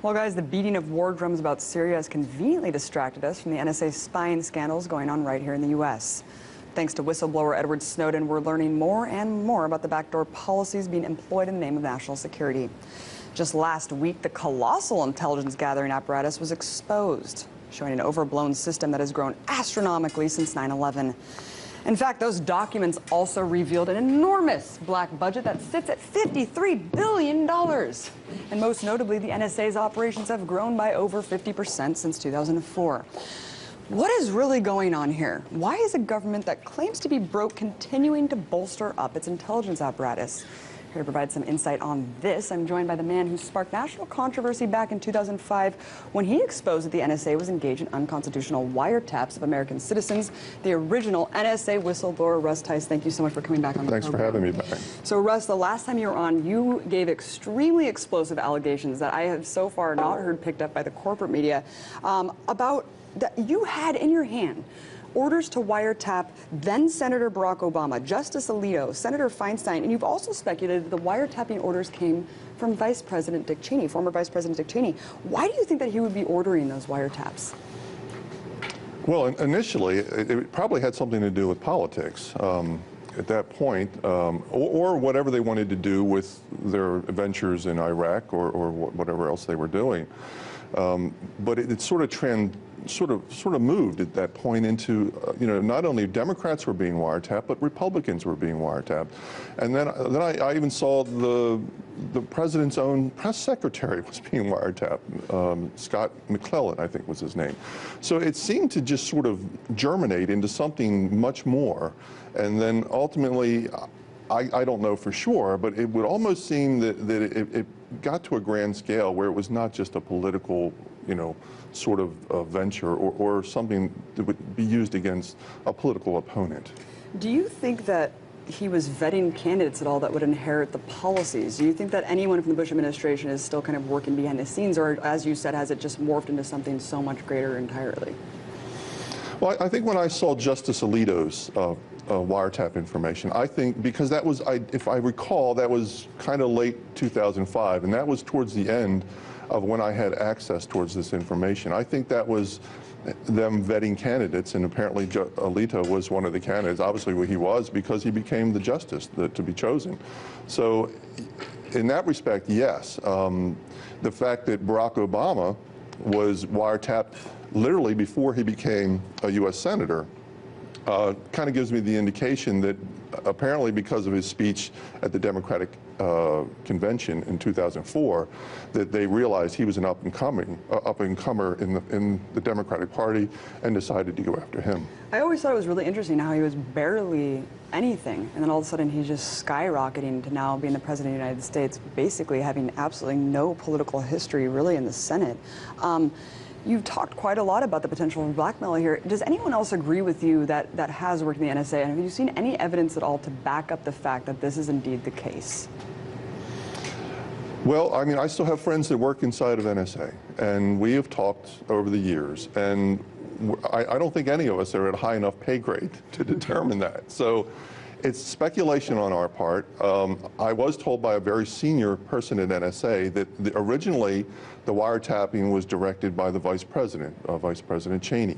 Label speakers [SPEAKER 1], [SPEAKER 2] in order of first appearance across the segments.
[SPEAKER 1] Well, guys, the beating of war drums about Syria has conveniently distracted us from the NSA spying scandals going on right here in the U.S. Thanks to whistleblower Edward Snowden, we're learning more and more about the backdoor policies being employed in the name of national security. Just last week, the colossal intelligence gathering apparatus was exposed, showing an overblown system that has grown astronomically since 9/11. In fact, those documents also revealed an enormous black budget that sits at $53 billion. And most notably, the NSA's operations have grown by over 50% since 2004. What is really going on here? Why is a government that claims to be broke continuing to bolster up its intelligence apparatus? Here to provide some insight on this, I'm joined by the man who sparked national controversy back in 2005 when he exposed that the NSA was engaged in unconstitutional wiretaps of American citizens, the original NSA whistleblower. Russ Tice, thank you so much for coming back on the program.
[SPEAKER 2] Thanks for having me back.
[SPEAKER 1] So, Russ, the last time you were on, you gave extremely explosive allegations that I have so far not heard picked up by the corporate media about that you had in your hand orders to wiretap then Senator Barack Obama, Justice Alito, Senator Feinstein, and you've also speculated that the wiretapping orders came from Vice President Dick Cheney, former Vice President Dick Cheney. Why do you think that he would be ordering those wiretaps?
[SPEAKER 2] Well, initially, it probably had something to do with politics at that point, or whatever they wanted to do with their ventures in Iraq or whatever else they were doing. But it sort of moved at that point into, not only Democrats were being wiretapped, but Republicans were being wiretapped. And then I even saw the president's own press secretary was being wiretapped. Scott McClellan, I think was his name. So it seemed to just sort of germinate into something much more. And then ultimately, I don't know for sure, but it would almost seem that it got to a grand scale where it was not just a political, sort of venture or something that would be used against a political opponent.
[SPEAKER 1] Do you think that he was vetting candidates at all that would inherit the policies? Do you think that anyone from the Bush administration is still kind of working behind the scenes, or, as you said, has it just morphed into something so much greater entirely?
[SPEAKER 2] Well, I think when I saw Justice Alito's wiretap information, I think, because that was, if I recall, that was kind of late 2005, and that was towards the end of when I had access towards this information. I think that was them vetting candidates, and apparently Alito was one of the candidates. Obviously he was, because he became the justice to be chosen. So in that respect, yes. The fact that Barack Obama was wiretapped literally before he became a U.S. Senator kind of gives me the indication that apparently because of his speech at the Democratic convention in 2004, that they realized he was an up-and-comer in the Democratic Party and decided to go after him.
[SPEAKER 1] I always thought it was really interesting how he was barely anything, and then all of a sudden he's just skyrocketing to now being the President of the United States, basically having absolutely no political history really in the Senate. You've talked quite a lot about the potential for blackmail here. Does anyone else agree with you that has worked in the NSA? And have you seen any evidence at all to back up the fact that this is indeed the case?
[SPEAKER 2] Well, I mean, I still have friends that work inside of NSA, and we have talked over the years, and I don't think any of us are at a high enough pay grade to determine that. So it's speculation on our part. I was told by a very senior person at NSA that originally the wiretapping was directed by the Vice President, Vice President Cheney.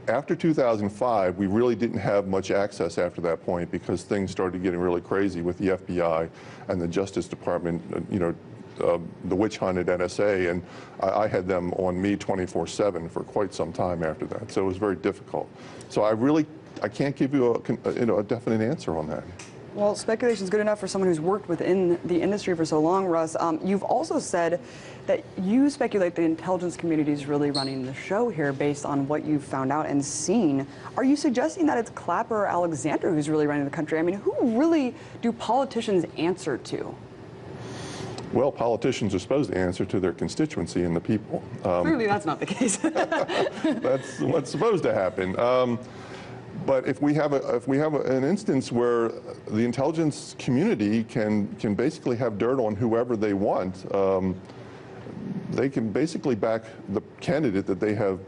[SPEAKER 2] After 2005, we really didn't have much access after that point because things started getting really crazy with the FBI and the Justice Department, the witch hunt at NSA, and I had them on me 24/7 for quite some time after that. So it was very difficult. So I can't give you a definite answer on that.
[SPEAKER 1] Well, speculation is good enough for someone who's worked within the industry for so long, Russ. You've also said that you speculate the intelligence community is really running the show here based on what you've found out and seen. Are you suggesting that it's Clapper or Alexander who's really running the country? I mean, who really do politicians answer to?
[SPEAKER 2] Well, politicians are supposed to answer to their constituency and the people.
[SPEAKER 1] Clearly that's not the case.
[SPEAKER 2] That's what's supposed to happen. But if we have an instance where the intelligence community can basically have dirt on whoever they want, they can basically back the candidate that they have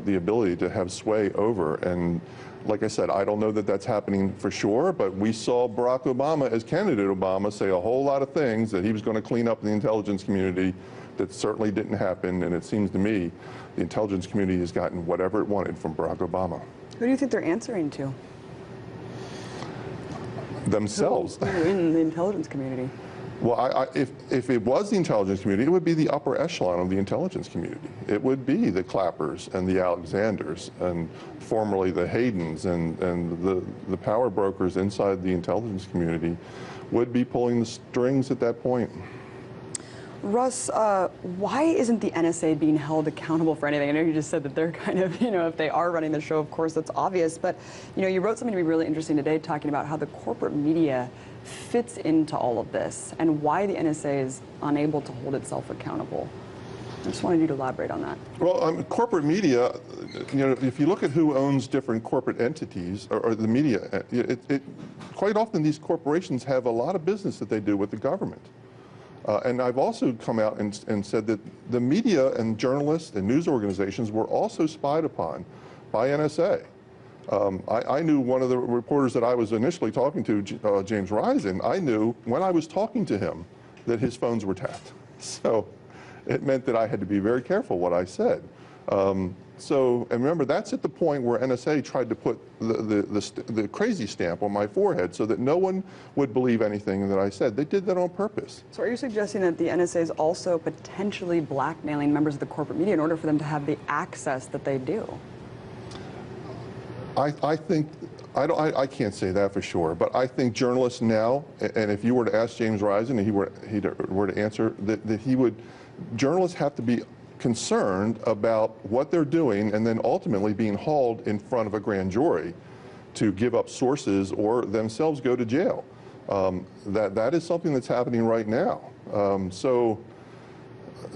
[SPEAKER 2] the ability to have sway over. And like I said, I don't know that that's happening for sure, but we saw Barack Obama as candidate Obama say a whole lot of things that he was going to clean up the intelligence community That certainly didn't happen, and it seems to me the intelligence community has gotten whatever it wanted from Barack Obama.
[SPEAKER 1] Who do you think they're answering to?
[SPEAKER 2] Themselves.
[SPEAKER 1] Who in the intelligence community?
[SPEAKER 2] Well, if it was the intelligence community, it would be the upper echelon of the intelligence community. It would be the Clappers and the Alexanders and formerly the Haydens and the power brokers inside the intelligence community would be pulling the strings at that point.
[SPEAKER 1] Russ, why isn't the NSA being held accountable for anything? I know you just said that they're kind of, if they are running the show, of course, that's obvious. But, you wrote something to be really interesting today talking about how the corporate media fits into all of this and why the NSA is unable to hold itself accountable. I just wanted you to elaborate on that.
[SPEAKER 2] Well, corporate media, if you look at who owns different corporate entities or the media, quite often these corporations have a lot of business that they do with the government. And I've also come out and said that the media and journalists and news organizations were also spied upon by NSA. I knew one of the reporters that I was initially talking to, James Risen, I knew when I was talking to him that his phones were tapped. So it meant that I had to be very careful what I said. And remember, that's at the point where NSA tried to put the crazy stamp on my forehead so that no one would believe anything that I said. They did that on purpose.
[SPEAKER 1] So are you suggesting that the NSA is also potentially blackmailing members of the corporate media in order for them to have the access that they do?
[SPEAKER 2] I think, I can't say that for sure, but I think journalists now, and if you were to ask James Risen and he were to answer, that journalists have to be concerned about what they're doing and then ultimately being hauled in front of a grand jury to give up sources or themselves go to jail. That is something that's happening right now.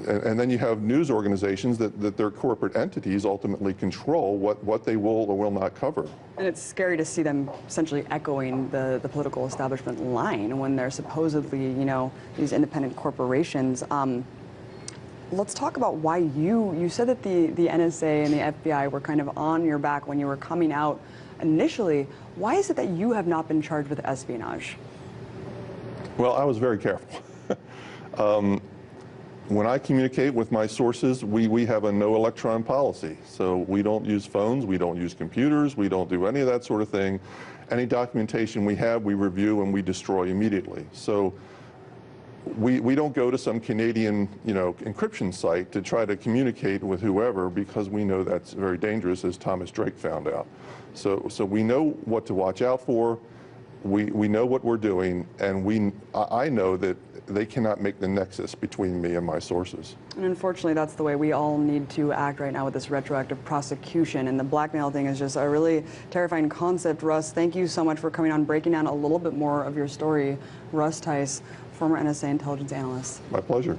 [SPEAKER 2] And then you have news organizations that their corporate entities ultimately control what they will or will not cover.
[SPEAKER 1] And it's scary to see them essentially echoing the political establishment line when they're supposedly, these independent corporations. Let's talk about why you said that the NSA and the FBI were kind of on your back when you were coming out initially. Why is it that you have not been charged with espionage?
[SPEAKER 2] Well, I was very careful. When I communicate with my sources, we have a no electron policy. So we don't use phones, we don't use computers, we don't do any of that sort of thing. Any documentation we have, we review and we destroy immediately. So we don't go to some Canadian, encryption site to try to communicate with whoever because we know that's very dangerous, as Thomas Drake found out. So we know what to watch out for. We know what we're doing, and I know that they cannot make the nexus between me and my sources.
[SPEAKER 1] And unfortunately, that's the way we all need to act right now with this retroactive prosecution. And the blackmail thing is just a really terrifying concept. Russ, thank you so much for coming on, breaking down a little bit more of your story. Russ Tice, former NSA intelligence analyst.
[SPEAKER 2] My pleasure.